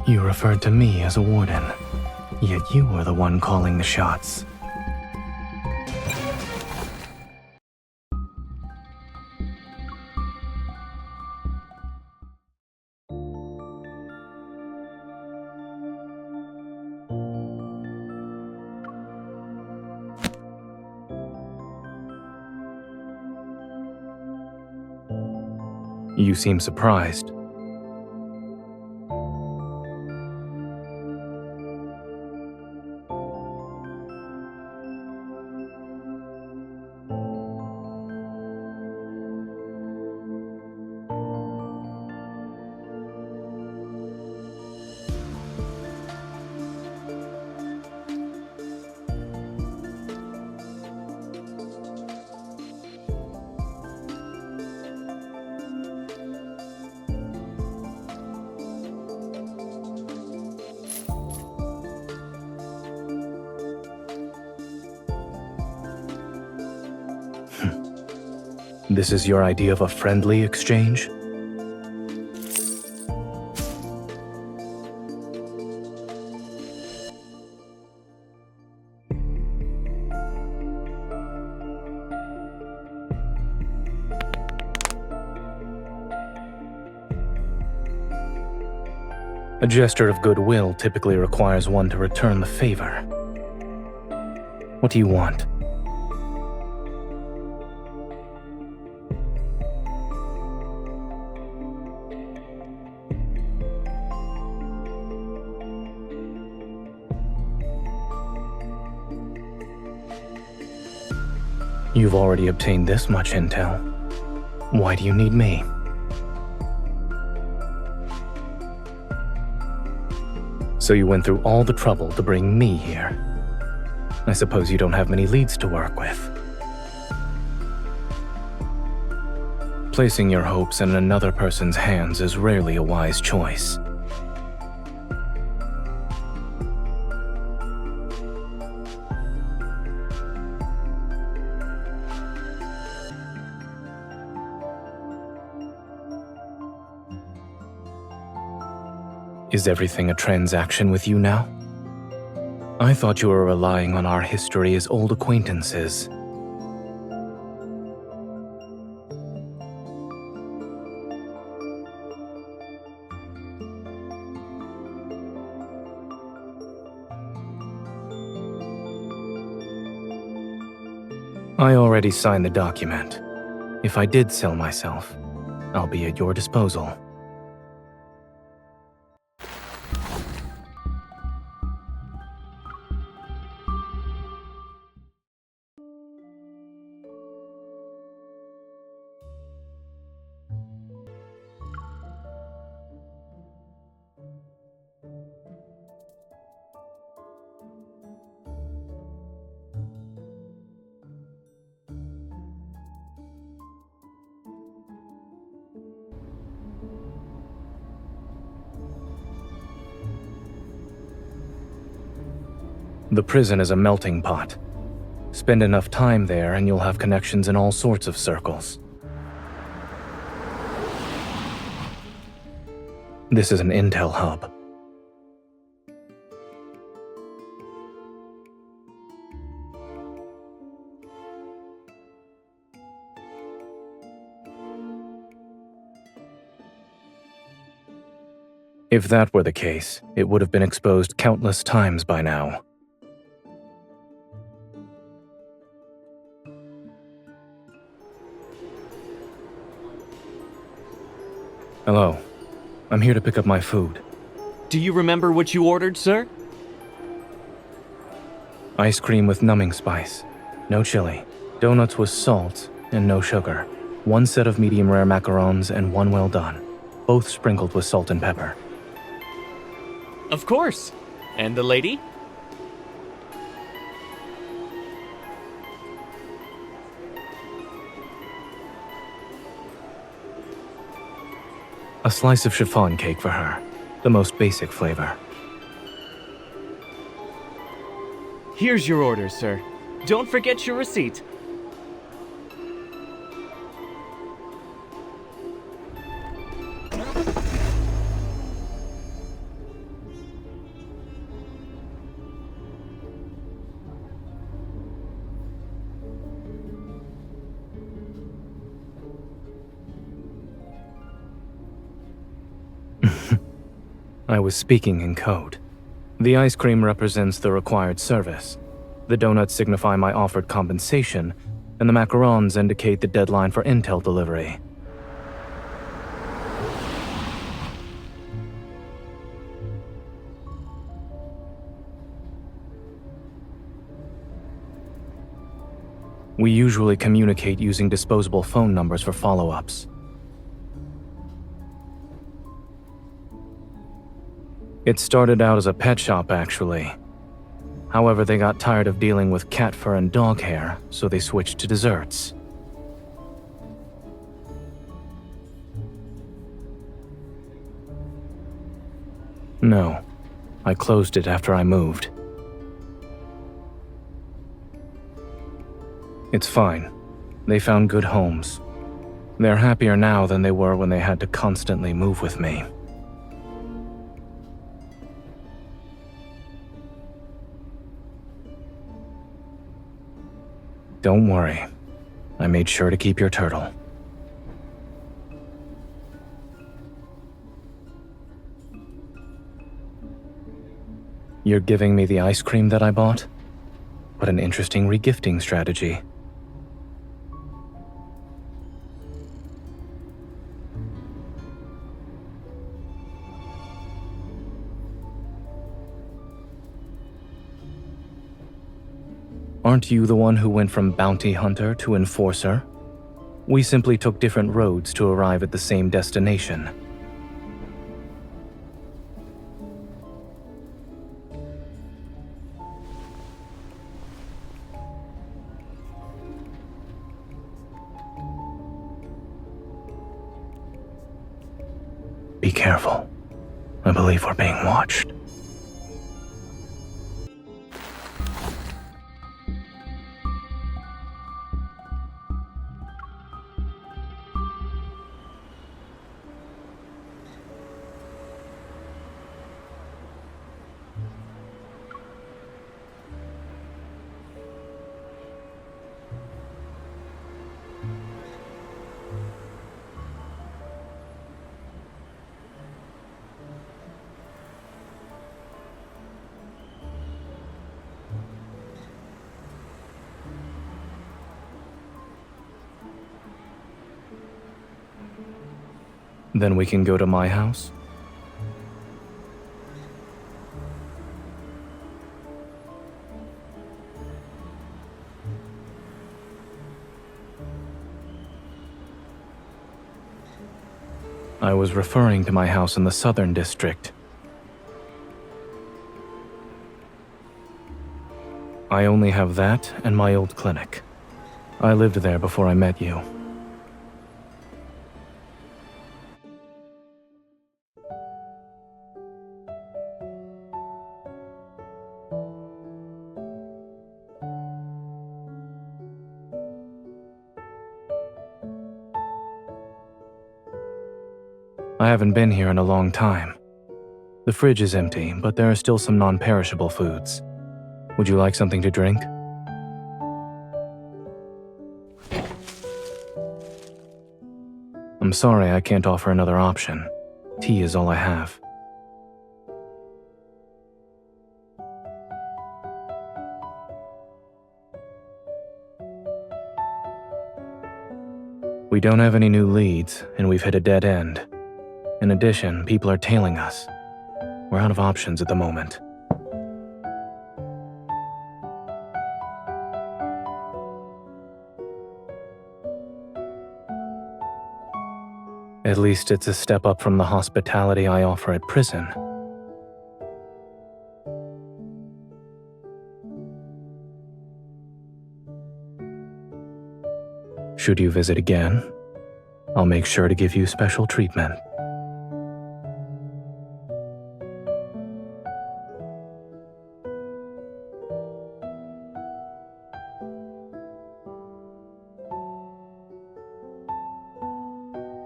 You referred to me as a warden, yet you were the one calling the shots. You seem surprised. This is your idea of a friendly exchange? A gesture of goodwill typically requires one to return the favor. What do you want? You've already obtained this much intel. Why do you need me? So you went through all the trouble to bring me here. I suppose you don't have many leads to work with. Placing your hopes in another person's hands is rarely a wise choice. Is everything a transaction with you now? I thought you were relying on our history as old acquaintances. I already signed the document. If I did sell myself, I'll be at your disposal. The prison is a melting pot. Spend enough time there and you'll have connections in all sorts of circles. This is an intel hub. If that were the case, it would have been exposed countless times by now. Hello. I'm here to pick up my food. Do you remember what you ordered, sir? Ice cream with numbing spice. No chili. Donuts with salt and no sugar. 1 set of medium rare macarons and 1 well done. Both sprinkled with salt and pepper. Of course. And the lady? A slice of chiffon cake for her. The most basic flavor. Here's your order, sir. Don't forget your receipt. I was speaking in code. The ice cream represents the required service. The donuts signify my offered compensation, and the macarons indicate the deadline for intel delivery. We usually communicate using disposable phone numbers for follow-ups. It started out as a pet shop, actually. However, they got tired of dealing with cat fur and dog hair, so they switched to desserts. No, I closed it after I moved. It's fine. They found good homes. They're happier now than they were when they had to constantly move with me. Don't worry. I made sure to keep your turtle. You're giving me the ice cream that I bought? What an interesting regifting strategy. Aren't you the one who went from bounty hunter to enforcer? We simply took different roads to arrive at the same destination. Be careful. I believe we're being watched. Then we can go to my house? I was referring to my house in the Southern District. I only have that and my old clinic. I lived there before I met you. I haven't been here in a long time. The fridge is empty, but there are still some non-perishable foods. Would you like something to drink? I'm sorry I can't offer another option. Tea is all I have. We don't have any new leads, and we've hit a dead end. In addition, people are tailing us. We're out of options at the moment. At least it's a step up from the hospitality I offer at prison. Should you visit again, I'll make sure to give you special treatment.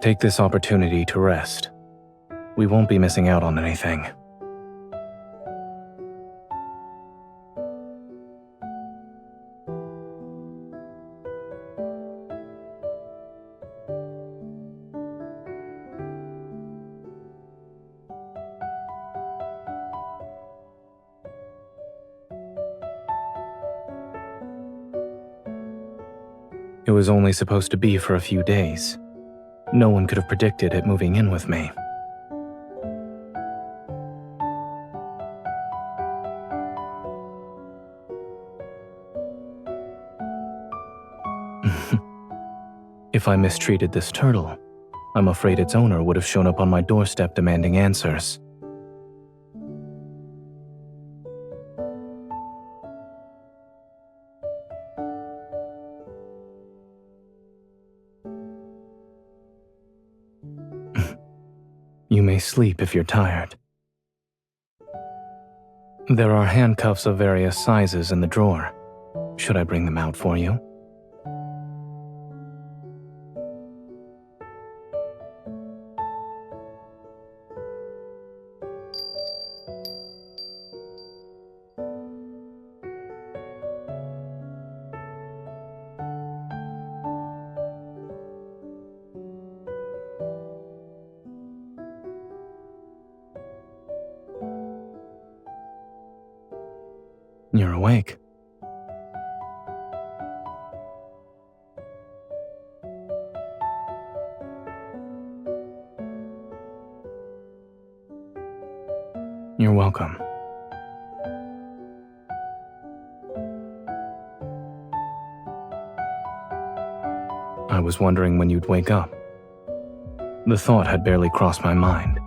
Take this opportunity to rest. We won't be missing out on anything. It was only supposed to be for a few days. No one could have predicted it moving in with me. If I mistreated this turtle, I'm afraid its owner would have shown up on my doorstep demanding answers. You may sleep if you're tired. There are handcuffs of various sizes in the drawer. Should I bring them out for you? You're awake. You're welcome. I was wondering when you'd wake up. The thought had barely crossed my mind,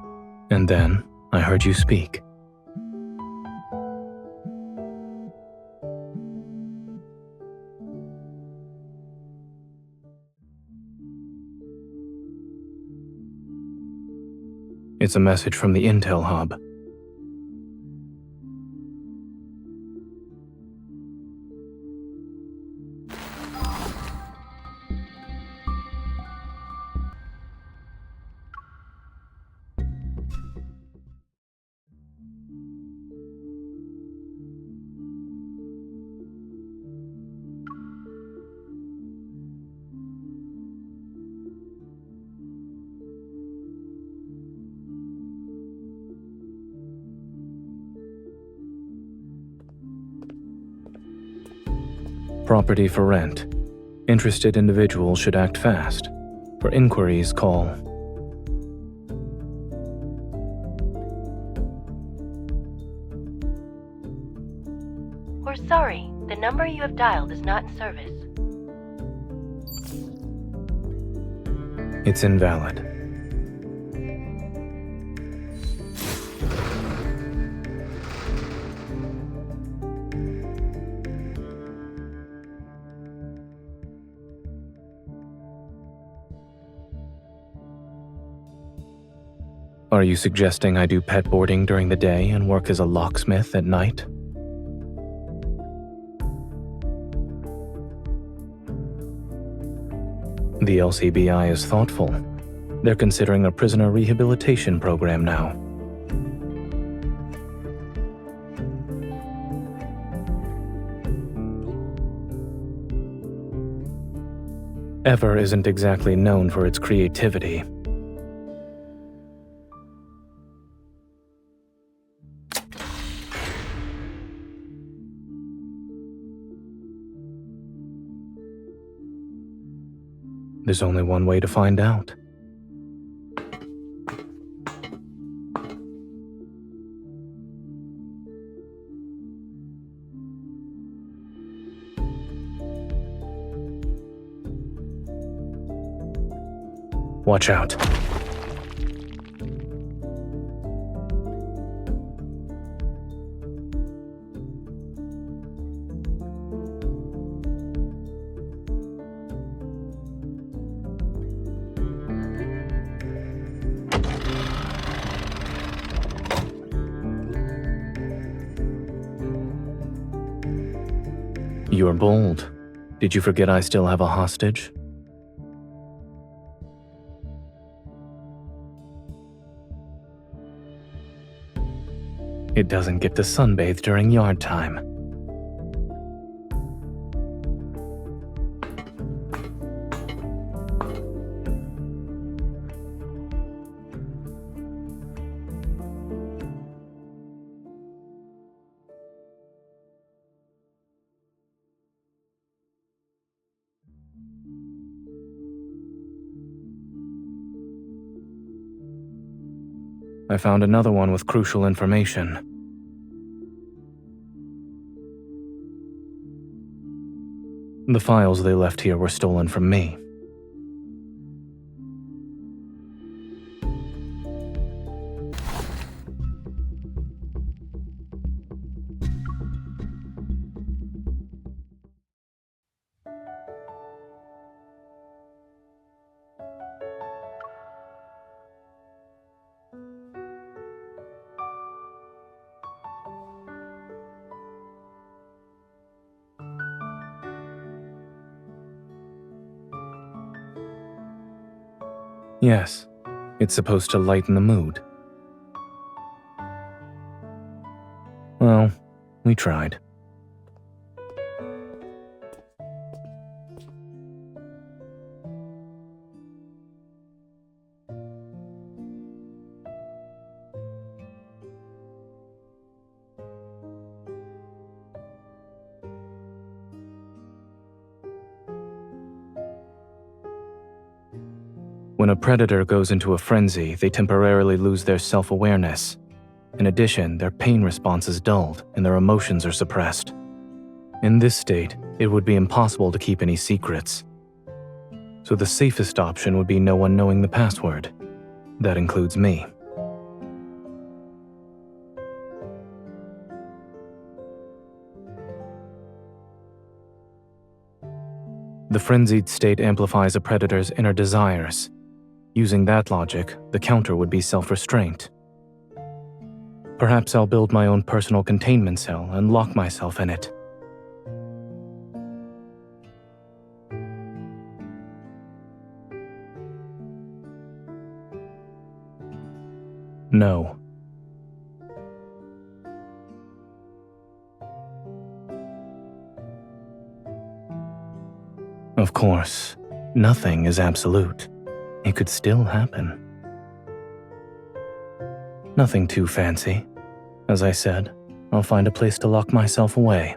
and then I heard you speak. It's a message from the Intel Hub. Property for rent. Interested individuals should act fast. For inquiries, call. We're sorry, the number you have dialed is not in service. It's invalid. Are you suggesting I do pet boarding during the day and work as a locksmith at night? The LCBI is thoughtful. They're considering a prisoner rehabilitation program now. Ever isn't exactly known for its creativity. There's only one way to find out. Watch out. You're bold. Did you forget I still have a hostage? It doesn't get to sunbathe during yard time. I found another one with crucial information. The files they left here were stolen from me. Yes, it's supposed to lighten the mood. Well, we tried. When a predator goes into a frenzy, they temporarily lose their self-awareness. In addition, their pain response is dulled and their emotions are suppressed. In this state, it would be impossible to keep any secrets. So the safest option would be no one knowing the password. That includes me. The frenzied state amplifies a predator's inner desires. Using that logic, the counter would be self-restraint. Perhaps I'll build my own personal containment cell and lock myself in it. No. Of course, nothing is absolute. It could still happen. Nothing too fancy. As I said, I'll find a place to lock myself away.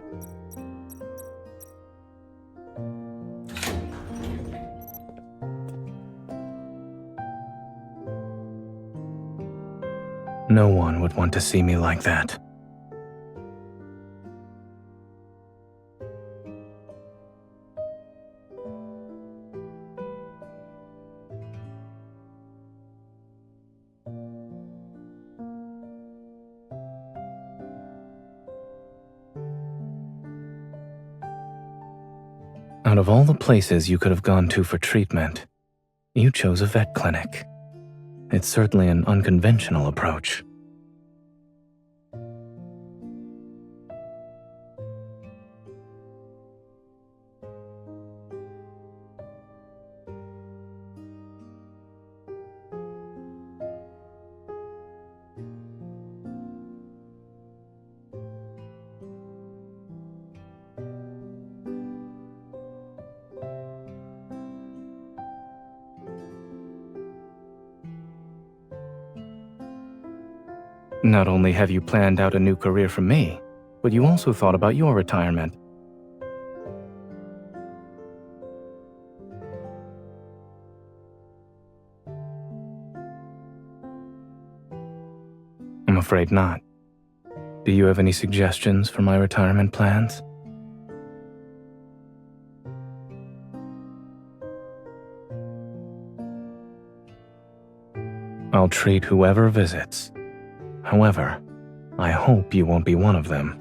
No one would want to see me like that. Out of all the places you could have gone to for treatment, you chose a vet clinic. It's certainly an unconventional approach. Not only have you planned out a new career for me, but you also thought about your retirement. I'm afraid not. Do you have any suggestions for my retirement plans? I'll treat whoever visits. However, I hope you won't be one of them.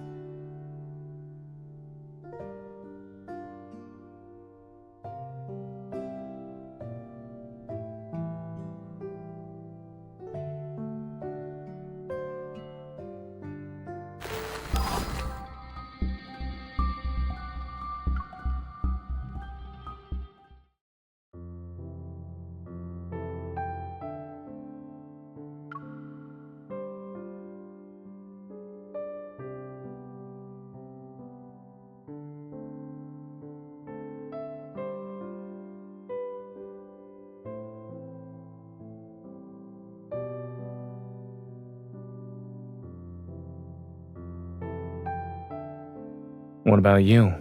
What about you?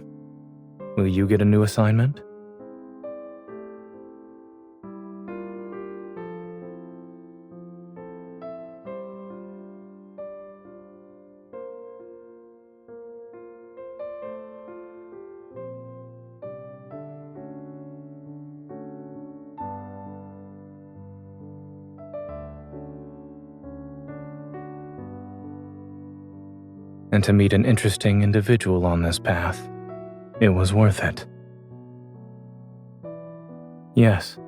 Will you get a new assignment? And to meet an interesting individual on this path, it was worth it. Yes.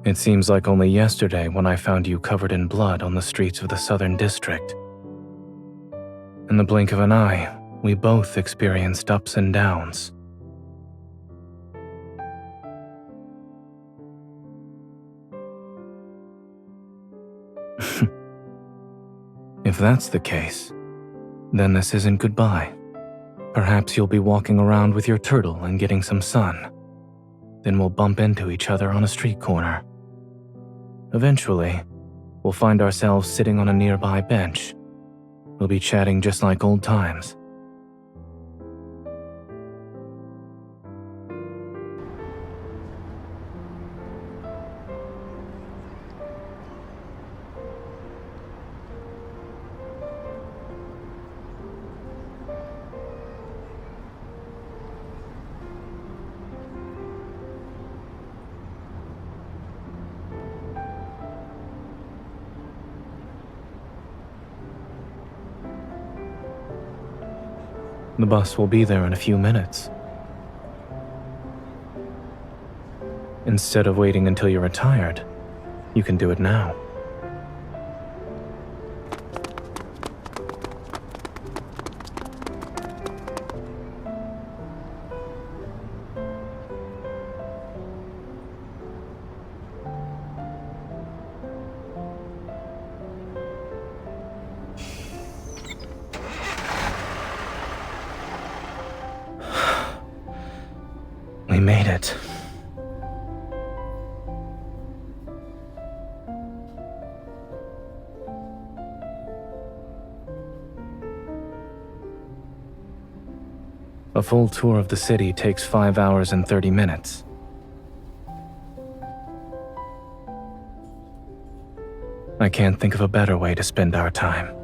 It seems like only yesterday when I found you covered in blood on the streets of the Southern District. In the blink of an eye, we both experienced ups and downs. If that's the case, then this isn't goodbye. Perhaps you'll be walking around with your turtle and getting some sun. Then we'll bump into each other on a street corner. Eventually, we'll find ourselves sitting on a nearby bench. We'll be chatting just like old times. The bus will be there in a few minutes. Instead of waiting until you're retired, you can do it now. We made it. A full tour of the city takes 5 hours and 30 minutes. I can't think of a better way to spend our time.